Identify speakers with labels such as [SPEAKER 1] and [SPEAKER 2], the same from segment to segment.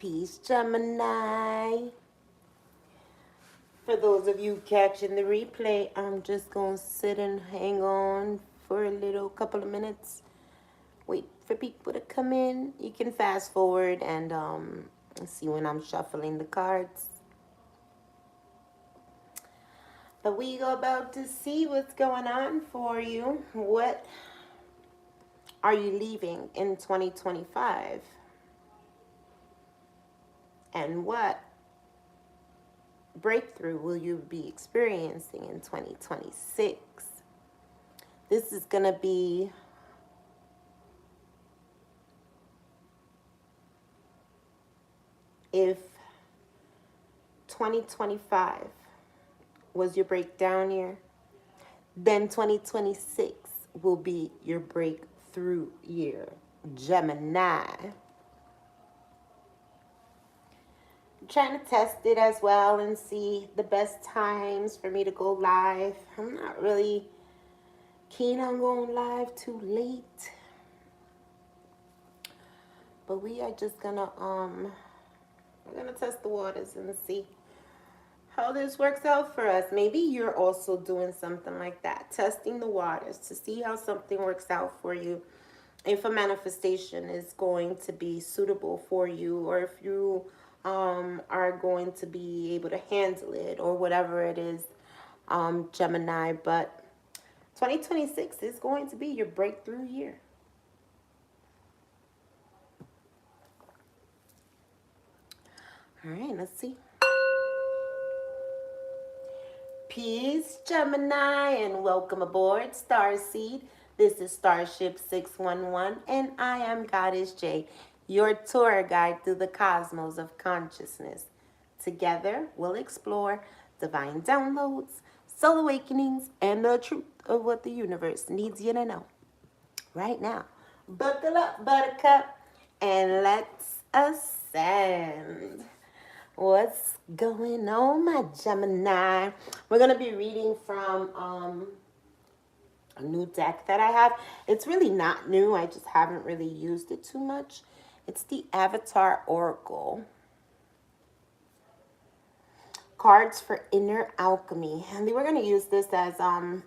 [SPEAKER 1] Peace, Gemini. For those of you catching the replay, I'm just going to sit and hang on for a little couple of minutes. Wait for people to come in. You can fast forward and see when I'm shuffling the cards. But we go about to see what's going on for you. What are you leaving in 2025? And what breakthrough will you be experiencing in 2026? This is going to be if 2025 was your breakdown year, then 2026 will be your breakthrough year, Gemini. I'm trying to test it as well and see the best times for me to go live. I'm not really keen on going live too late, but we are just gonna we're gonna test the waters and see how this works out for us. Maybe you're also doing something like that, testing the waters to see how something works out for you, if a manifestation is going to be suitable for you, or if you are going to be able to handle it, or whatever it is, Gemini. But 2026 is going to be your breakthrough year. All right, let's see. Peace, Gemini, and welcome aboard Starseed. This is Starship 611, and I am Goddess J, your tour guide through the cosmos of consciousness. Together, we'll explore divine downloads, soul awakenings, and the truth of what the universe needs you to know. Right now, buckle up, buttercup, and let's ascend. What's going on, my Gemini? We're going to be reading from a new deck that I have. It's really not new. I just haven't really used it too much. It's the Avatar Oracle. Cards for Inner Alchemy. And we're going to use this as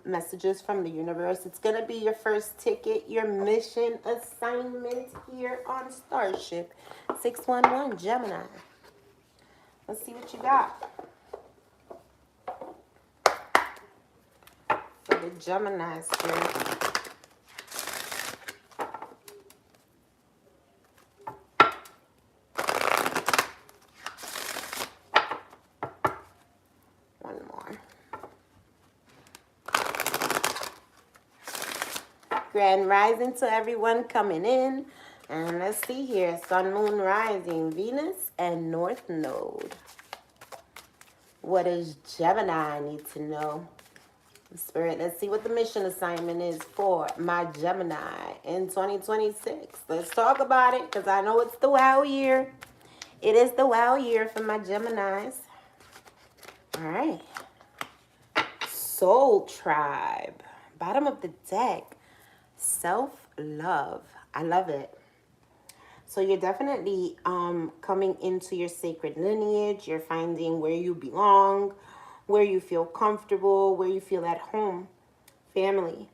[SPEAKER 1] messages from the universe. It's going to be your first ticket, your mission assignment here on Starship 611 Gemini. Let's see what you got for the Gemini spirit. One more. Grand rising to everyone coming in. And let's see here. Sun, Moon, Rising, Venus, and North Node. What does Gemini need to know? Spirit, let's see what the mission assignment is for my Gemini in 2026. Let's talk about it, because I know it's the wow year. It is the wow year for my Geminis. All right. Soul Tribe. Bottom of the deck. Self-love. I love it. So you're definitely coming into your sacred lineage. You're finding where you belong, where you feel comfortable, where you feel at home, family.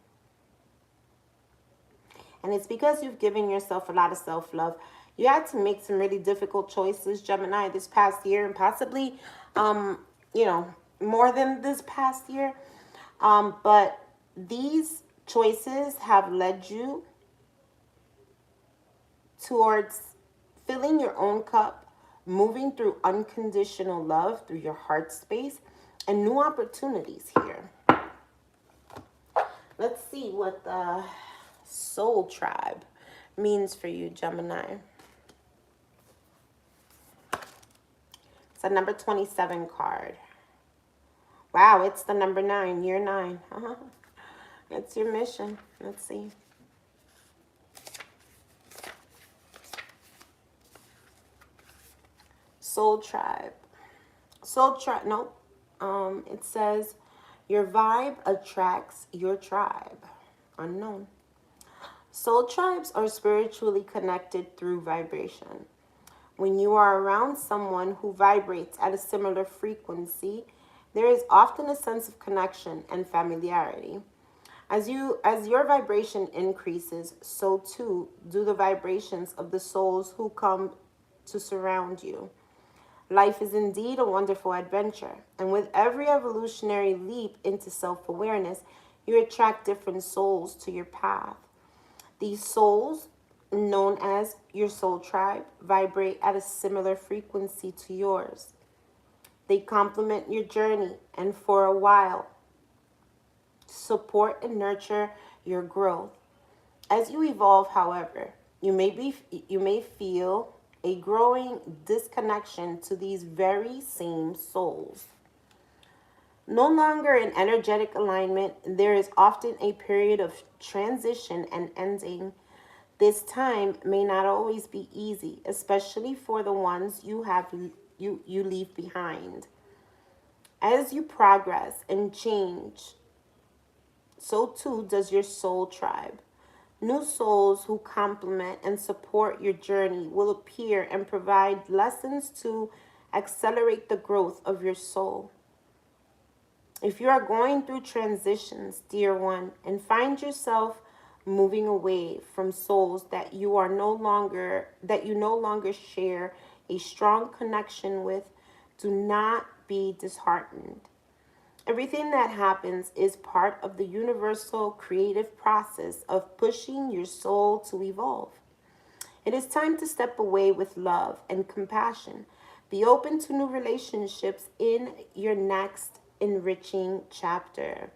[SPEAKER 1] And it's because you've given yourself a lot of self-love. You had to make some really difficult choices, Gemini, this past year, and possibly, more than this past year. But these choices have led you towards filling your own cup, moving through unconditional love through your heart space, and new opportunities here. Let's see what the Soul Tribe means for you, Gemini. It's a number 27 card. Wow, it's the number 9, year 9. It's your mission. Let's see. Soul Tribe. Soul Tribe, nope. It says, your vibe attracts your tribe. Unknown. Soul tribes are spiritually connected through vibration. When you are around someone who vibrates at a similar frequency, there is often a sense of connection and familiarity. As your vibration increases, so too do the vibrations of the souls who come to surround you. Life is indeed a wonderful adventure, and with every evolutionary leap into self-awareness, you attract different souls to your path. These souls, known as your soul tribe, vibrate at a similar frequency to yours. They complement your journey and for a while support and nurture your growth. As you evolve, however, you may feel a growing disconnection to these very same souls. No longer in energetic alignment, there is often a period of transition and ending. This time may not always be easy, especially for the ones you leave behind. As you progress and change, so too does your soul tribe. New souls who complement and support your journey will appear and provide lessons to accelerate the growth of your soul. If you are going through transitions, dear one, and find yourself moving away from souls that you no longer share a strong connection with, do not be disheartened. Everything that happens is part of the universal creative process of pushing your soul to evolve. It is time to step away with love and compassion. Be open to new relationships in your next enriching chapter.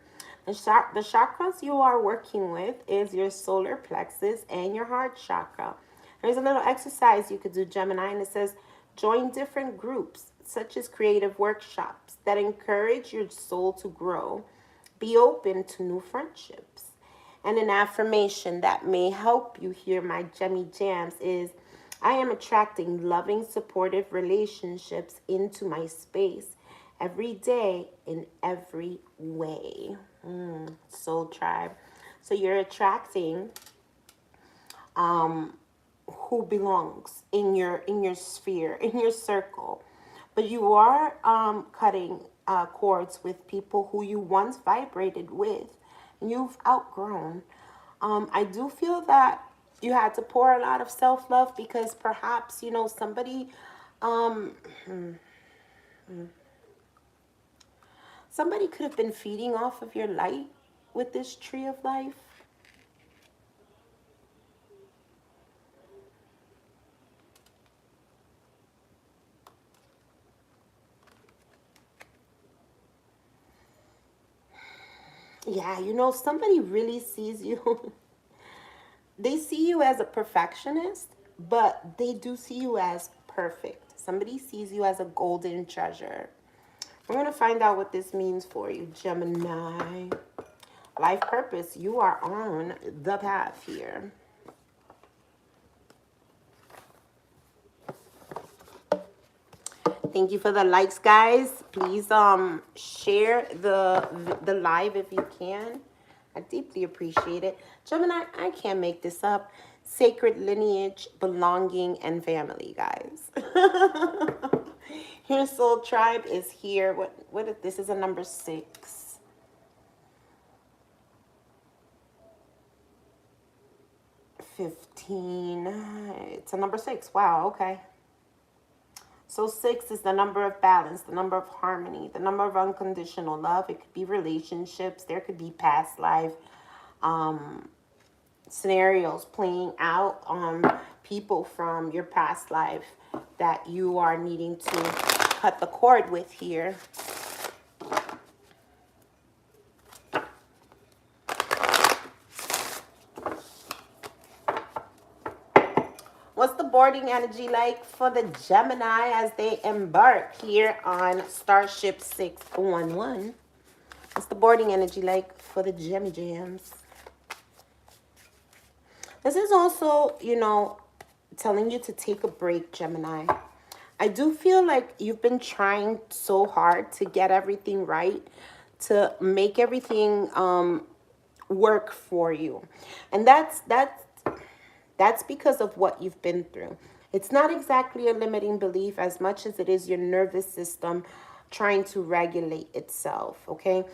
[SPEAKER 1] The chakras you are working with is your solar plexus and your heart chakra. There's a little exercise you could do, Gemini, and it says join different groups, such as creative workshops that encourage your soul to grow. Be open to new friendships. And an affirmation that may help you hear my Gemmy Jams is I am attracting loving, supportive relationships into my space every day in every way. Soul tribe. So you're attracting who belongs in your sphere, in your circle. But you are cutting cords with people who you once vibrated with. And you've outgrown. I do feel that you had to pour a lot of self-love because perhaps, um, somebody could have been feeding off of your light with this tree of life. Yeah, somebody really sees you. They see you as a perfectionist, but they do see you as perfect. Somebody sees you as a golden treasure. We're going to find out what this means for you, Gemini. Life purpose, you are on the path here. Thank you for the likes, guys. Please share the live if you can. I deeply appreciate it. Gemini, I can't make this up. Sacred lineage, belonging, and family, guys. Your soul tribe is here. This is a number 6. 15. It's a number 6. Wow, okay. So 6 is the number of balance, the number of harmony, the number of unconditional love. It could be relationships. There could be past life scenarios playing out on people from your past life that you are needing to cut the cord with here. What's the boarding energy like for the Gemini as they embark here on Starship 611? What's the boarding energy like for the Gemmy Jams? This is also, telling you to take a break, Gemini. I do feel like you've been trying so hard to get everything right, to make everything work for you. And that's because of what you've been through. It's not exactly a limiting belief as much as it is your nervous system trying to regulate itself, okay?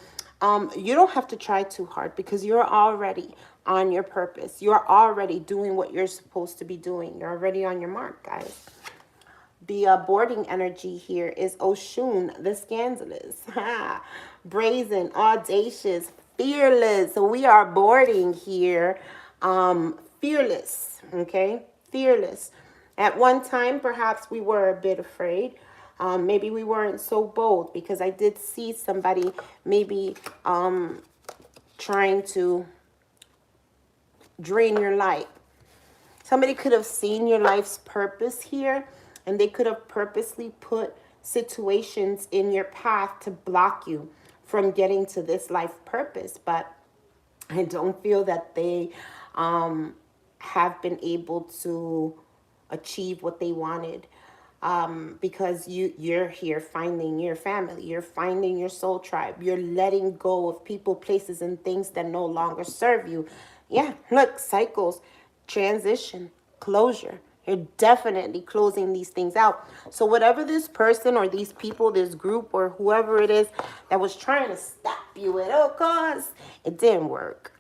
[SPEAKER 1] You don't have to try too hard because you're already on your purpose. You're already doing what you're supposed to be doing. You're already on your mark, guys. The boarding energy here is Oshun, the scandalous, brazen, audacious, fearless. So we are boarding here, fearless, okay? Fearless. At one time, perhaps we were a bit afraid. Maybe we weren't so bold because I did see somebody maybe trying to drain your light. Somebody could have seen your life's purpose here, and they could have purposely put situations in your path to block you from getting to this life purpose. But I don't feel that they have been able to achieve what they wanted. Because you're here finding your family, you're finding your soul tribe, you're letting go of people, places, and things that no longer serve you. Yeah, look, cycles, transition, closure. You're definitely closing these things out. So whatever this person or these people, this group or whoever it is that was trying to stop you at all costs, it didn't work.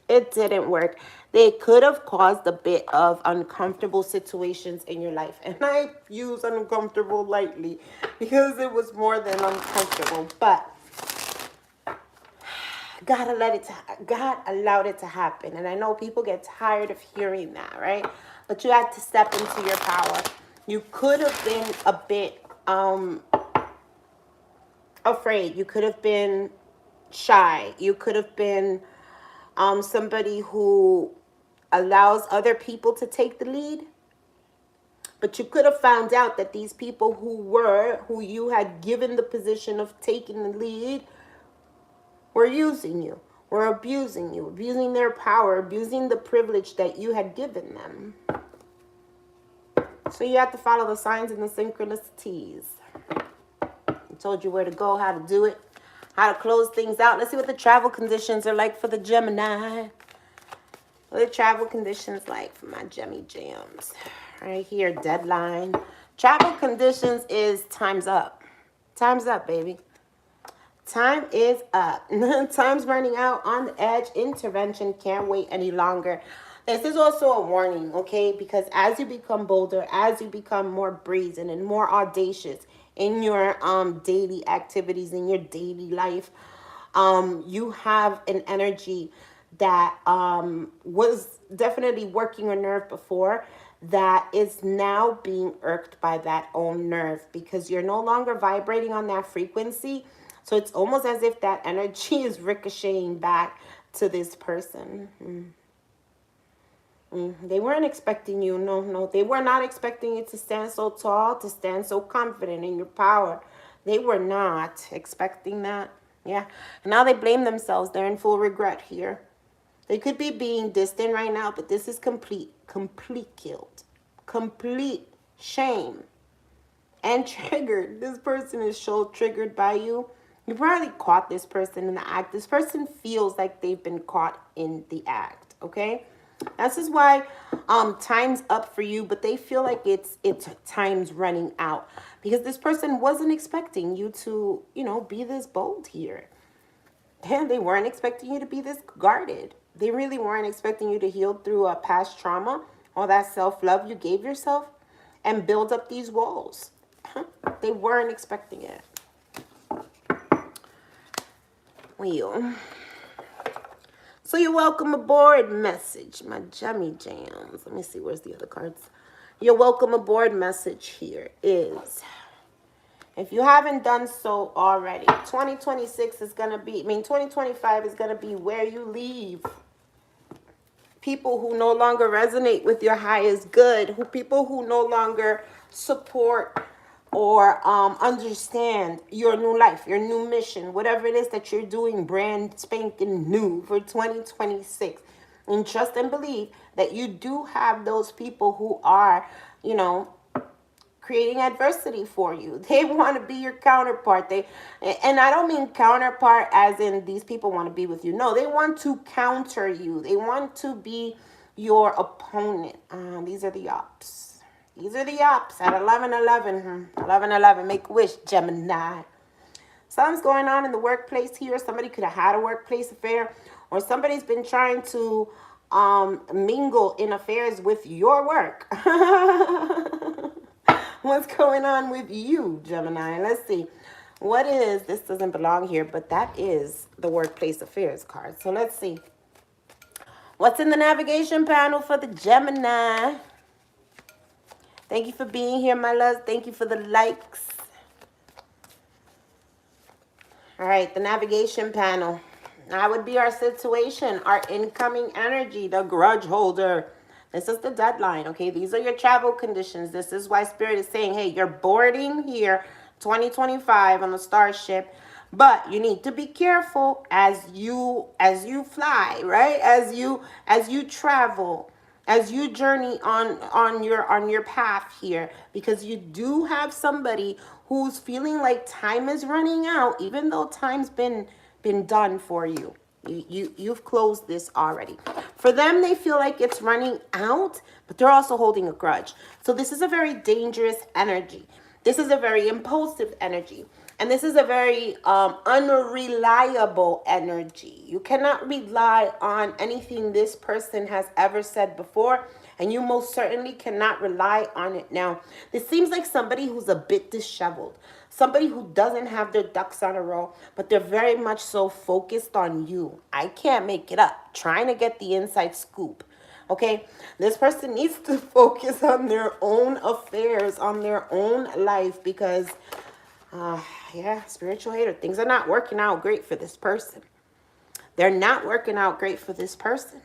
[SPEAKER 1] It didn't work. They could have caused a bit of uncomfortable situations in your life. And I use uncomfortable lightly because it was more than uncomfortable. But God allowed it to happen. And I know people get tired of hearing that, right? But you had to step into your power. You could have been a bit afraid. You could have been shy. You could have been somebody who allows other people to take the lead. But you could have found out that these people who you had given the position of taking the lead were using you, were abusing you, abusing their power, abusing the privilege that you had given them. So you have to follow the signs and the synchronicities. I told you where to go, how to do it, how to close things out. Let's see what the travel conditions are like for the Gemini. What are the travel conditions like for my Gemmy Jams? Right here, deadline. Travel conditions is time's up. Time's up, baby. Time is up. Time's running out, on the edge, intervention, can't wait any longer. This is also a warning, okay? Because as you become bolder, as you become more brazen and more audacious in your daily activities, in your daily life, you have an energy that was definitely working a nerve before that is now being irked by that own nerve because you're no longer vibrating on that frequency. So it's almost as if that energy is ricocheting back to this person. They weren't expecting you. No. They were not expecting you to stand so tall, to stand so confident in your power. They were not expecting that. Yeah. And now they blame themselves. They're in full regret here. They could be being distant right now, but this is complete guilt. Complete shame. And triggered. This person is so triggered by you. You probably caught this person in the act. This person feels like they've been caught in the act, okay? This is why time's up for you, but they feel like it's time's running out because this person wasn't expecting you to, be this bold here. And they weren't expecting you to be this guarded. They really weren't expecting you to heal through a past trauma, all that self-love you gave yourself, and build up these walls. They weren't expecting it. Well, so your welcome aboard message, my Jemmy Jams. Let me see, where's the other cards? Your welcome aboard message here is, if you haven't done so already, 2026 is going to be, 2025 is going to be where you leave. People who no longer resonate with your highest good, people who no longer support or understand your new life, your new mission, whatever it is that you're doing brand spanking new for 2026. And trust and believe that you do have those people who are, creating adversity for you. They want to be your counterpart. And I don't mean counterpart as in these people want to be with you. No, they want to counter you. They want to be your opponent. These are the ops. These are the ups at 11:11. 11:11. Make a wish, Gemini. Something's going on in the workplace here. Somebody could have had a workplace affair, or somebody's been trying to mingle in affairs with your work. What's going on with you, Gemini? Let's see. What is, this doesn't belong here, but that is the workplace affairs card. So let's see. What's in the navigation panel for the Gemini? Thank you for being here, my loves. Thank you for the likes. All right, the navigation panel. That would be our situation, our incoming energy, the grudge holder. This is the deadline, okay? These are your travel conditions. This is why Spirit is saying, hey, you're boarding here 2025 on the Starship, but you need to be careful as you fly, right? As you travel, as you journey on your path here, because you do have somebody who's feeling like time is running out, even though time's been done for you. You've closed this already. For them, they feel like it's running out, but they're also holding a grudge. So this is a very dangerous energy. This is a very impulsive energy. And this is a very unreliable energy. You cannot rely on anything this person has ever said before, and you most certainly cannot rely on it now. This seems like somebody who's a bit disheveled. Somebody who doesn't have their ducks on a row, but they're very much so focused on you. I can't make it up. Trying to get the inside scoop. Okay? This person needs to focus on their own affairs, on their own life, because, yeah, spiritual hater. Things are not working out great for this person. They're not working out great for this person.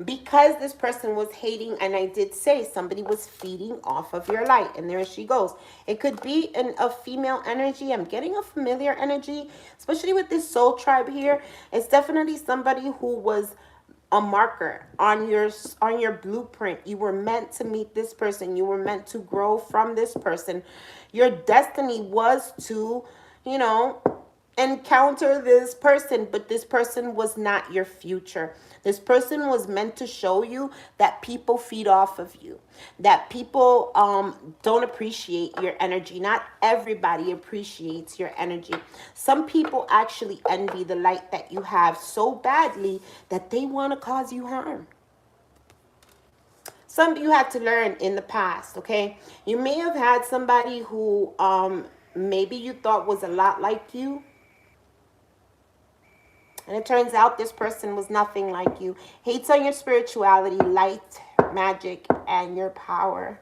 [SPEAKER 1] Because this person was hating, and I did say somebody was feeding off of your light, and there she goes. It could be a female energy. I'm getting a familiar energy, especially with this soul tribe here. It's definitely somebody who was a marker on your blueprint. You were meant to meet this person. You were meant to grow from this person. Your destiny was to, you know, encounter this person, but this person was not your future. This person was meant to show you that people feed off of you, that people don't appreciate your energy. Not everybody appreciates your energy. Some people actually envy the light that you have so badly that they want to cause you harm. Some you had to learn in the past, okay? You may have had somebody who maybe you thought was a lot like you, and it turns out this person was nothing like you. Hates on your spirituality, light, magic, and your power.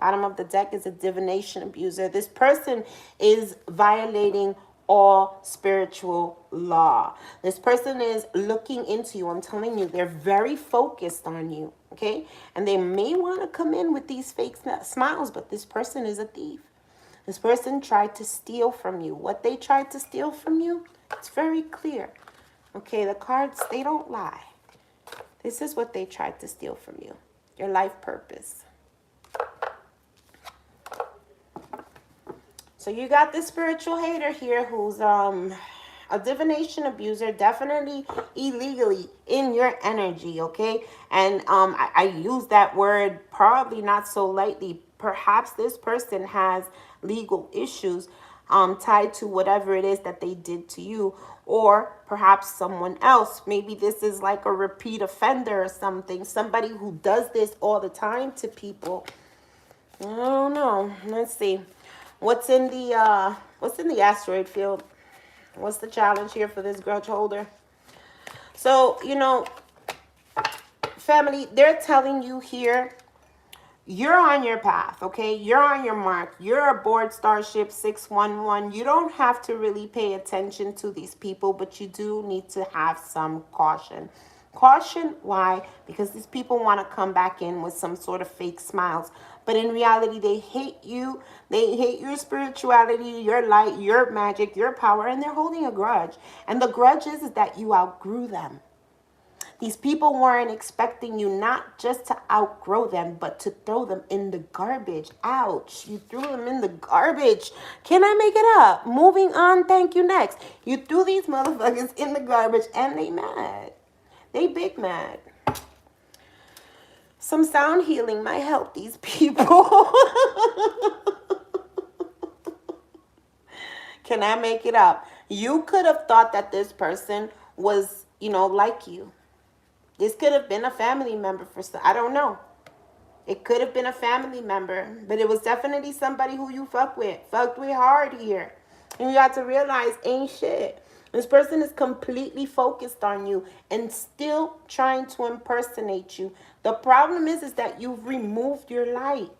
[SPEAKER 1] Bottom of the deck is a divination abuser. This person is violating all spiritual law. This person is looking into you. I'm telling you, they're very focused on you, okay? And they may want to come in with these fake smiles, but this person is a thief. This person tried to steal from you. What they tried to steal from you, it's very clear. Okay, the cards, they don't lie. This is what they tried to steal from you. Your life purpose. So you got this spiritual hater here who's a divination abuser, definitely illegally in your energy, okay? And I use that word probably not so lightly. Perhaps this person has legal issues tied to whatever it is that they did to you, or perhaps someone else. Maybe this is like a repeat offender or something, somebody who does this all the time to people. I don't know. Let's see. What's in the asteroid field? What's the challenge here for this grudge holder? So, you know, family, they're telling you here, you're on your path, okay? You're on your mark. You're aboard Starship 611. You don't have to really pay attention to these people, but you do need to have some caution. Caution, why? Because these people want to come back in with some sort of fake smiles. But in reality, they hate you. They hate your spirituality, your light, your magic, your power, and they're holding a grudge. And the grudge is that you outgrew them. These people weren't expecting you not just to outgrow them, but to throw them in the garbage. Ouch. You threw them in the garbage. Can I make it up? Moving on. Thank you. Next. You threw these motherfuckers in the garbage and they mad. They big mad. some sound healing might help these people. Can I make it up? You could have thought that this person was, like you. This could have been a family member for some, I don't know. It could have been a family member, but it was definitely somebody who you fucked with hard here. And you have to realize, ain't shit. This person is completely focused on you and still trying to impersonate you. The problem is that you've removed your light.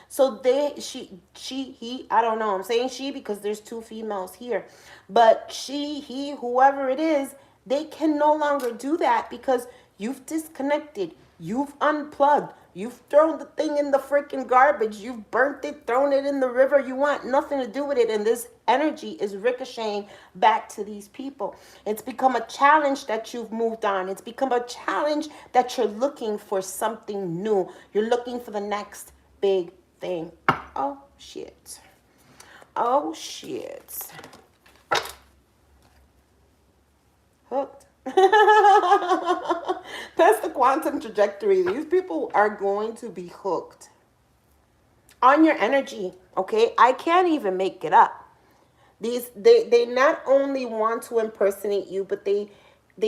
[SPEAKER 1] So he, I don't know. I'm saying she because there's two females here. But she, he, whoever it is, they can no longer do that because you've disconnected. You've unplugged. You've thrown the thing in the freaking garbage. You've burnt it, thrown it in the river. You want nothing to do with it. And this energy is ricocheting back to these people. It's become a challenge that you've moved on. It's become a challenge that you're looking for something new. You're looking for the next big thing. Oh, shit. Oh, shit. Hooked. That's the quantum trajectory. These people are going to be hooked on your energy. Okay, I can't even make it up. They not only want to impersonate you, but they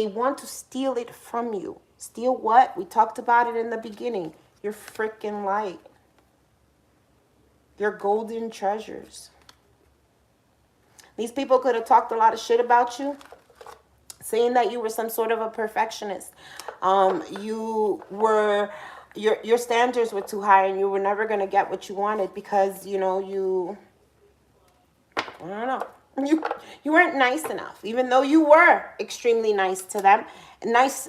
[SPEAKER 1] want to steal it from you. Steal what? We talked about it in the beginning. Your freaking light. Your golden treasures. These people could have talked a lot of shit about you, saying that you were some sort of a perfectionist. Your standards were too high and you were never going to get what you wanted because, I don't know. You weren't nice enough, even though you were extremely nice to them. Nice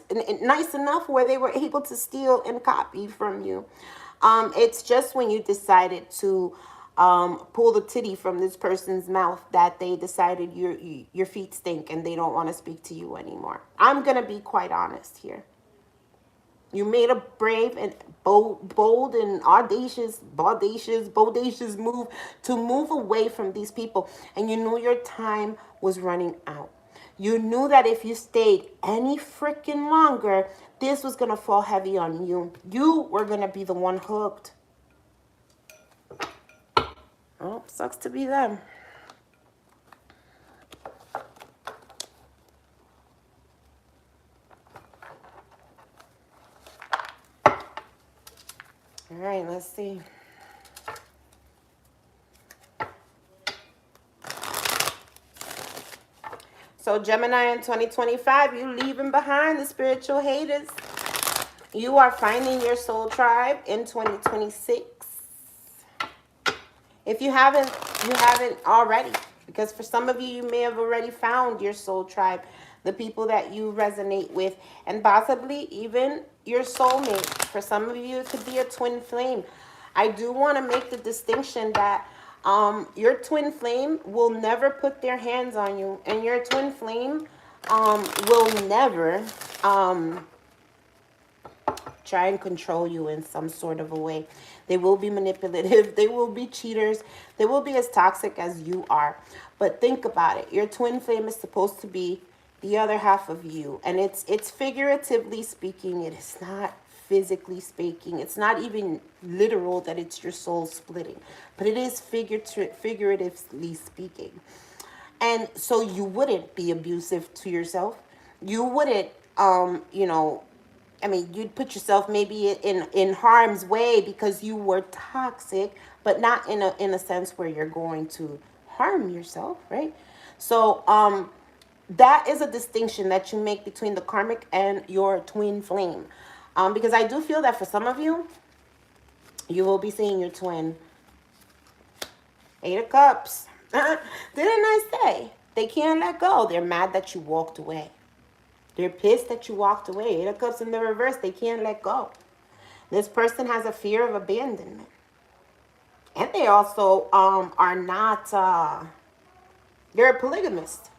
[SPEAKER 1] enough where they were able to steal and copy from you. It's just when you decided to pull the titty from this person's mouth that they decided your feet stink and they don't want to speak to you anymore. I'm going to be quite honest here. You made a brave and bold and bodacious move to move away from these people. And you knew your time was running out. You knew that if you stayed any freaking longer, this was going to fall heavy on you. You were going to be the one hooked. Oh, sucks to be them. All right, let's see. So Gemini in 2025, you leaving behind the spiritual haters. You are finding your soul tribe in 2026. If you haven't already, because for some of you, you may have already found your soul tribe, the people that you resonate with, and possibly even your soulmate. For some of you, it could be a twin flame. I do want to make the distinction that your twin flame will never put their hands on you, and your twin flame will never try and control you in some sort of a way. They will be manipulative. They will be cheaters. They will be as toxic as you are. But think about it. Your twin flame is supposed to be the other half of you. And it's figuratively speaking. It is not physically speaking. It's not even literal that it's your soul splitting. But it is figuratively speaking. And so you wouldn't be abusive to yourself. You wouldn't, you'd put yourself maybe in harm's way because you were toxic, but not in a sense where you're going to harm yourself, right? So that is a distinction that you make between the karmic and your twin flame. Because I do feel that for some of you, you will be seeing your twin. 8 of Cups. Didn't I say? They can't let go. They're mad that you walked away. They're pissed that you walked away. 8 of Cups in the reverse. They can't let go. This person has a fear of abandonment. And they also are not, they're a polygamist.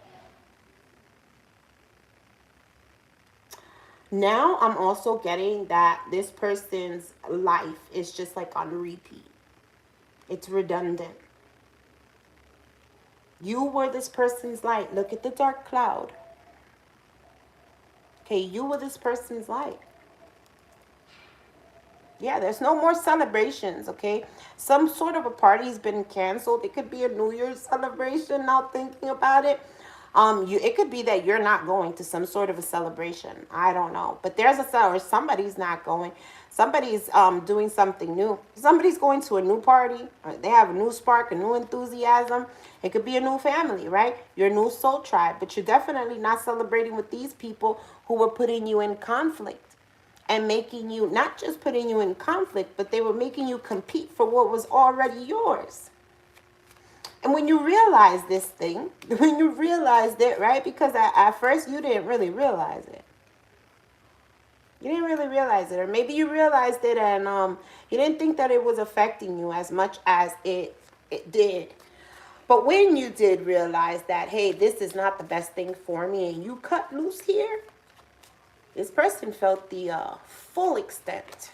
[SPEAKER 1] Now I'm also getting that this person's life is just like on repeat. It's redundant. You were this person's light. Look at the dark cloud. Okay, you were this person's light. Yeah, there's no more celebrations, okay? Some sort of a party's been canceled. It could be a New Year's celebration, now thinking about it. It could be that you're not going to some sort of a celebration. I don't know. But there's or somebody's not going. Somebody's doing something new. Somebody's going to a new party. They have a new spark, a new enthusiasm. It could be a new family, right? Your new soul tribe. But you're definitely not celebrating with these people who were putting you in conflict and making you, not just putting you in conflict, but they were making you compete for what was already yours. And when you realize this thing, when you realized it, right, because at first you didn't really realize it. You didn't really realize it. Or maybe you realized it and you didn't think that it was affecting you as much as it did. But when you did realize that, hey, this is not the best thing for me, and you cut loose here, this person felt the full extent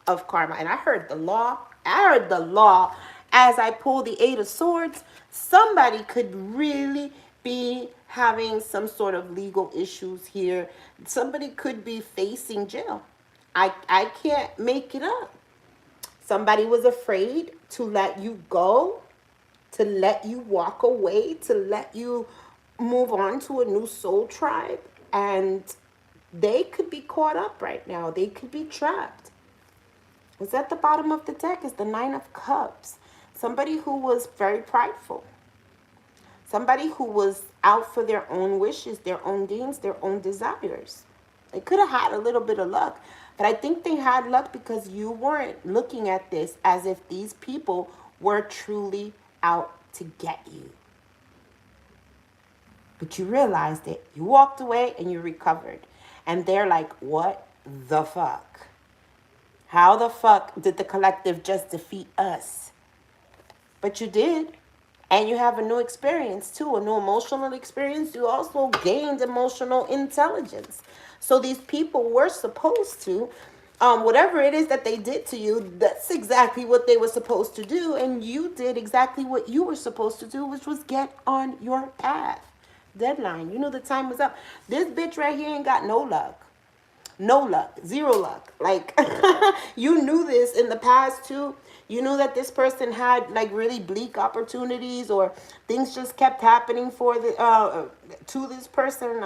[SPEAKER 1] of karma. And I heard the law. I heard the law as I pulled the Eight of Swords. Somebody could really be having some sort of legal issues here. Somebody could be facing jail. I can't make it up. Somebody was afraid to let you go, to let you walk away, to let you move on to a new soul tribe. And they could be caught up right now. They could be trapped. What's at the bottom of the deck is the Nine of Cups. Somebody who was very prideful. Somebody who was out for their own wishes, their own gains, their own desires. They could have had a little bit of luck. But I think they had luck because you weren't looking at this as if these people were truly out to get you. But you realized it. You walked away and you recovered. And they're like, what the fuck? How the fuck did the collective just defeat us? But you did. And you have a new experience too, a new emotional experience. You also gained emotional intelligence. So these people were supposed to, whatever it is that they did to you, that's exactly what they were supposed to do. And you did exactly what you were supposed to do, which was get on your path. Deadline. You knew the time was up. This bitch right here ain't got no luck. No luck. Zero luck. Like, you knew this in the past too. You knew that this person had like really bleak opportunities, or things just kept happening for the to this person.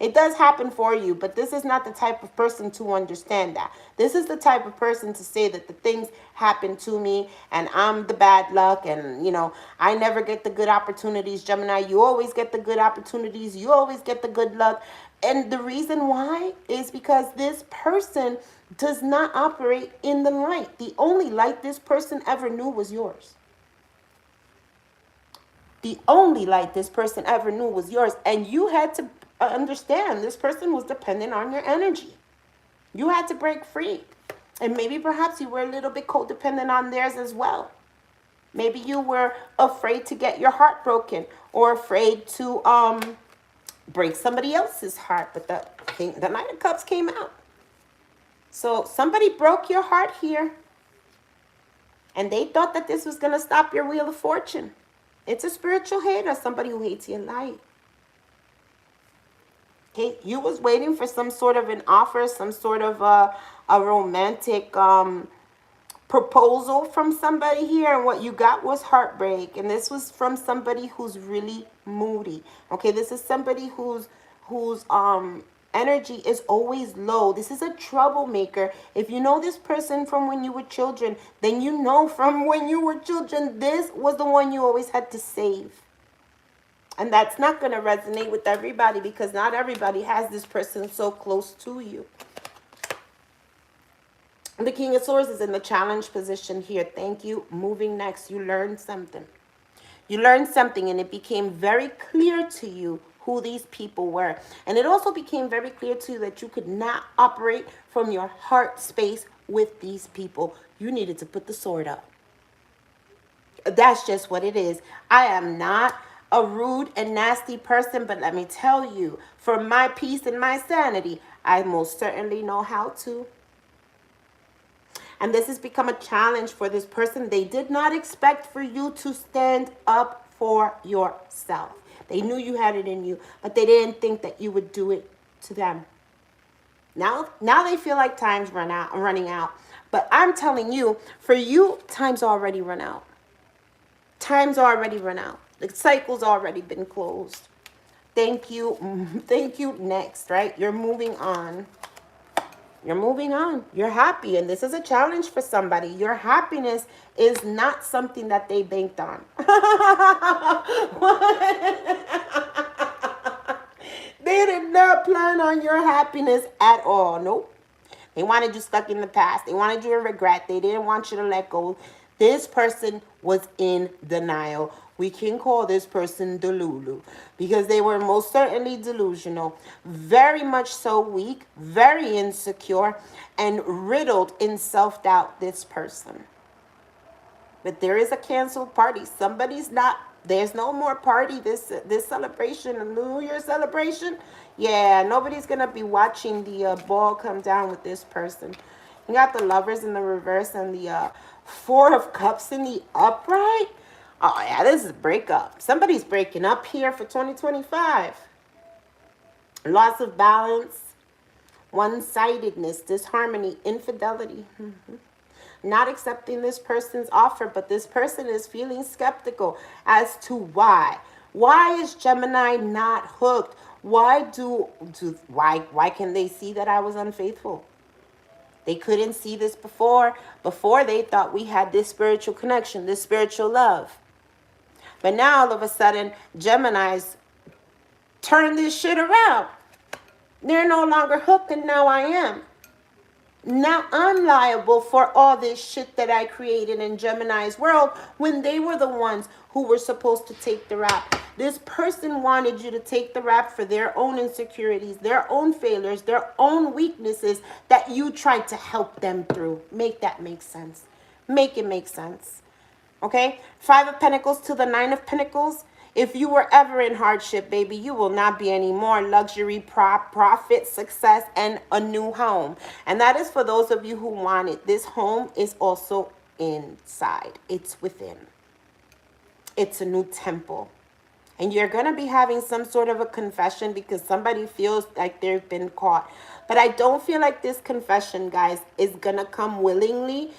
[SPEAKER 1] It does happen for you, but this is not the type of person to understand that. This is the type of person to say that the things happen to me and I'm the bad luck, and I never get the good opportunities. Gemini, you always get the good opportunities. You always get the good luck. And the reason why is because this person does not operate in the light. The only light this person ever knew was yours. The only light this person ever knew was yours. And you had to understand this person was dependent on your energy. You had to break free. And maybe perhaps you were a little bit codependent on theirs as well. Maybe you were afraid to get your heart broken, or afraid to break somebody else's heart. But the Nine of Cups came out. So somebody broke your heart here. And they thought that this was going to stop your wheel of fortune. It's a spiritual hater, somebody who hates your light. Okay, you was waiting for some sort of an offer, some sort of a romantic proposal from somebody here, and what you got was heartbreak. And this was from somebody who's really moody. Okay, this is somebody whose energy is always low. This is a troublemaker. If you know this person from when you were children, then you know from when you were children, this was the one you always had to save. And that's not going to resonate with everybody, because not everybody has this person so close to you. The King of Swords is in the challenge position here. Thank you. Moving next. You learned something. You learned something, and it became very clear to you who these people were. And it also became very clear to you that you could not operate from your heart space with these people. You needed to put the sword up. That's just what it is. I am not a rude and nasty person, but let me tell you, for my peace and my sanity, I most certainly know how to. And this has become a challenge for this person. They did not expect for you to stand up for yourself. They knew you had it in you, but they didn't think that you would do it to them. Now they feel like time's running out. But I'm telling you, for you, time's already run out. Time's already run out. The cycle's already been closed. Thank you. Thank you. Next, right? You're moving on. You're moving on. You're happy. And this is a challenge for somebody. Your happiness is not something that they banked on. They did not plan on your happiness at all. Nope. They wanted you stuck in the past. They wanted you to regret. They didn't want you to let go. This person was in denial. We can call this person Delulu because they were most certainly delusional, very much so weak, very insecure, and riddled in self-doubt, this person. But there is a canceled party. Somebody's not, there's no more party, this celebration, a New Year celebration. Yeah, nobody's going to be watching the ball come down with this person. You got the Lovers in the reverse and the Four of Cups in the upright. Oh, yeah, this is a breakup. Somebody's breaking up here for 2025. Loss of balance, one-sidedness, disharmony, infidelity. Not accepting this person's offer, but this person is feeling skeptical as to why. Why is Gemini not hooked? Why can they see that I was unfaithful? They couldn't see this before. Before they thought we had this spiritual connection, this spiritual love. But now all of a sudden, Geminis turn this shit around. They're no longer hooked and now I am. Now I'm liable for all this shit that I created in Gemini's world when they were the ones who were supposed to take the rap. This person wanted you to take the rap for their own insecurities, their own failures, their own weaknesses that you tried to help them through. Make that make sense. Make it make sense. Okay? 5 of Pentacles to the 9 of Pentacles. If you were ever in hardship, baby, you will not be anymore. Luxury, profit, success, and a new home. And that is for those of you who want it. This home is also inside. It's within. It's a new temple. And you're going to be having some sort of a confession because somebody feels like they've been caught. But I don't feel like this confession, guys, is going to come willingly.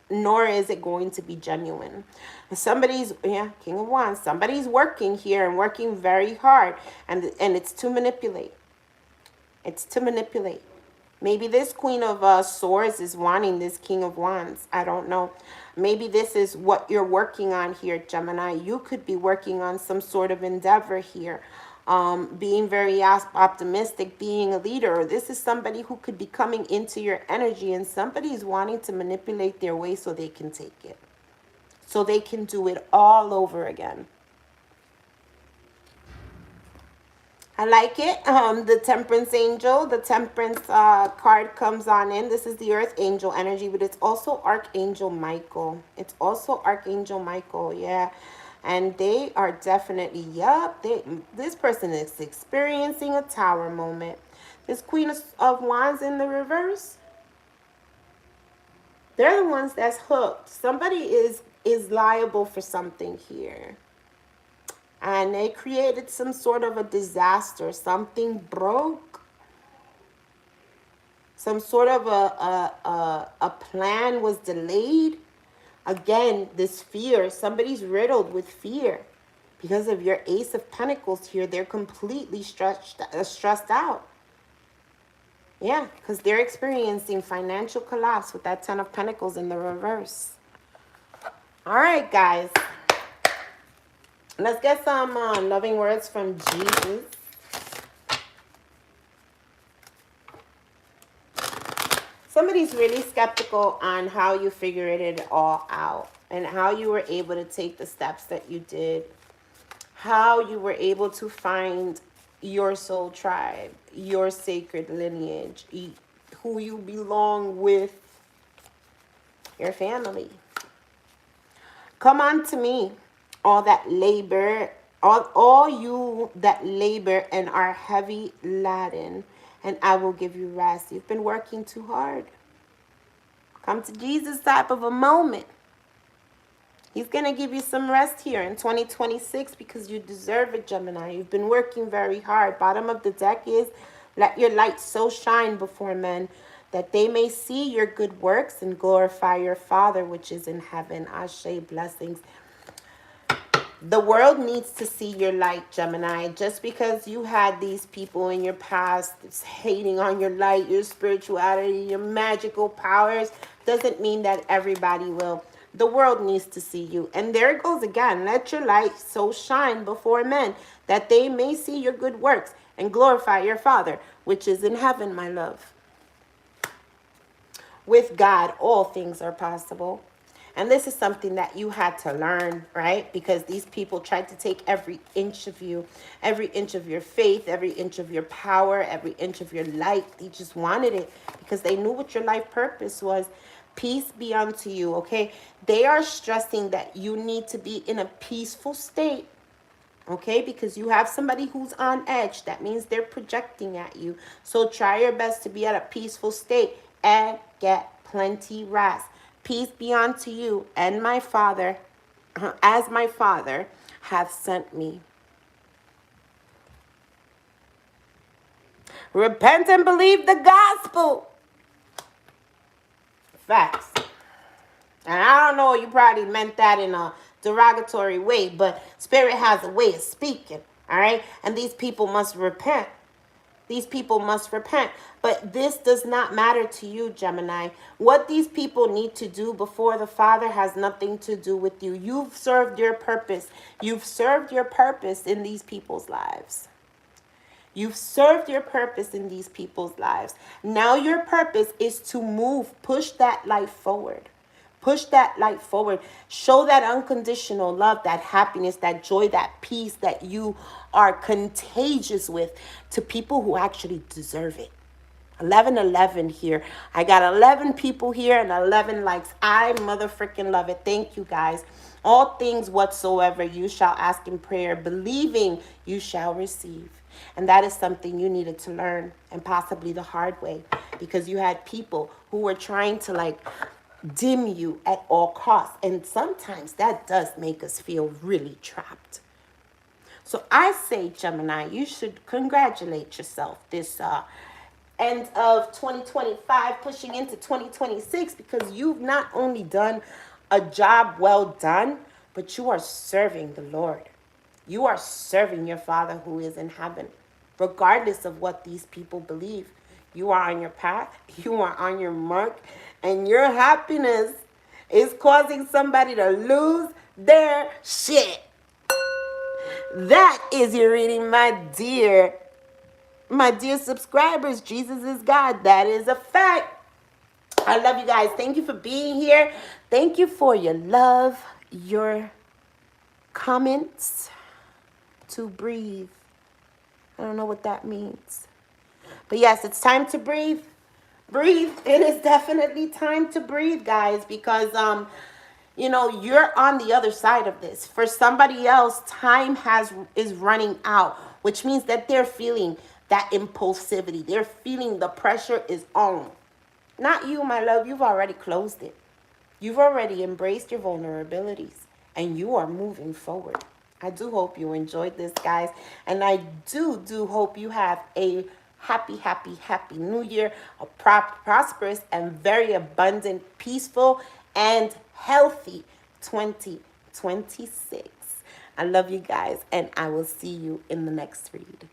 [SPEAKER 1] Nor is it going to be genuine. Somebody's, King of Wands, somebody's working here and working very hard. And it's to manipulate. It's to manipulate. Maybe this Queen of Swords is wanting this King of Wands. I don't know. Maybe this is what you're working on here, Gemini. You could be working on some sort of endeavor here. Being very optimistic, being a leader. Or this is somebody who could be coming into your energy and somebody's wanting to manipulate their way so they can take it. So they can do it all over again. I like it. The Temperance Angel. The Temperance card comes on in. This is the Earth Angel energy, but it's also Archangel Michael. It's also Archangel Michael, yeah. And they are definitely, this person is experiencing a Tower moment. This Queen of Wands in the reverse, they're the ones that's hooked. Somebody is liable for something here. And they created some sort of a disaster. Something broke. Some sort of a plan was delayed. Again, this fear. Somebody's riddled with fear. Because of your Ace of Pentacles here, they're completely stressed out. Yeah, because they're experiencing financial collapse with that 10 of Pentacles in the reverse. All right, guys. Let's get some loving words from Jesus. Somebody's really skeptical on how you figured it all out and how you were able to take the steps that you did. How you were able to find your soul tribe, your sacred lineage, who you belong with, your family. Come unto me, all that labor, all you that labor and are heavy laden, and I will give you rest. You've been working too hard. Come to Jesus type of a moment. He's going to give you some rest here in 2026 because you deserve it, Gemini. You've been working very hard. Bottom of the deck is let your light so shine before men that they may see your good works and glorify your Father which is in heaven. Ashe, blessings. The world needs to see your light, Gemini. Just because you had these people in your past hating on your light, your spirituality, your magical powers, doesn't mean that everybody will. The world needs to see you. And there it goes again. Let your light so shine before men that they may see your good works and glorify your Father, which is in heaven, my love. With God, all things are possible. And this is something that you had to learn, right? Because these people tried to take every inch of you, every inch of your faith, every inch of your power, every inch of your light. They just wanted it because they knew what your life purpose was. Peace be unto you, okay? They are stressing that you need to be in a peaceful state, okay? Because you have somebody who's on edge. That means they're projecting at you. So try your best to be at a peaceful state and get plenty rest. Peace be unto you and my Father, as my Father hath sent me. Repent and believe the gospel. Facts. And I don't know, you probably meant that in a derogatory way, but Spirit has a way of speaking, all right? And these people must repent. These people must repent. But this does not matter to you, Gemini. What these people need to do before the Father has nothing to do with you. You've served your purpose. You've served your purpose in these people's lives. You've served your purpose in these people's lives. Now your purpose is to move, push that life forward. Push that light forward. Show that unconditional love, that happiness, that joy, that peace that you are contagious with to people who actually deserve it. 1111 here. I got 11 people here and 11 likes. I motherfucking love it. Thank you, guys. All things whatsoever you shall ask in prayer, believing you shall receive. And that is something you needed to learn, and possibly the hard way, because you had people who were trying to dim you at all costs. And sometimes that does make us feel really trapped. So I say, Gemini, you should congratulate yourself this end of 2025, pushing into 2026, because you've not only done a job well done, but you are serving the Lord. You are serving your Father who is in heaven, regardless of what these people believe. You are on your path, you are on your mark, and your happiness is causing somebody to lose their shit. That is your reading, my dear subscribers. Jesus is God. That is a fact. I love you guys. Thank you for being here. Thank you for your love, your comments. To breathe. I don't know what that means. But yes, it's time to breathe. Breathe. It is definitely time to breathe, guys, because you're on the other side of this. For somebody else, time is running out, which means that they're feeling that impulsivity. They're feeling the pressure is on. Not you, my love. You've already closed it. You've already embraced your vulnerabilities, and you are moving forward. I do hope you enjoyed this, guys. And I do hope you have a happy new year, a prosperous and very abundant, peaceful, and healthy 2026. I love you guys, and I will see you in the next read.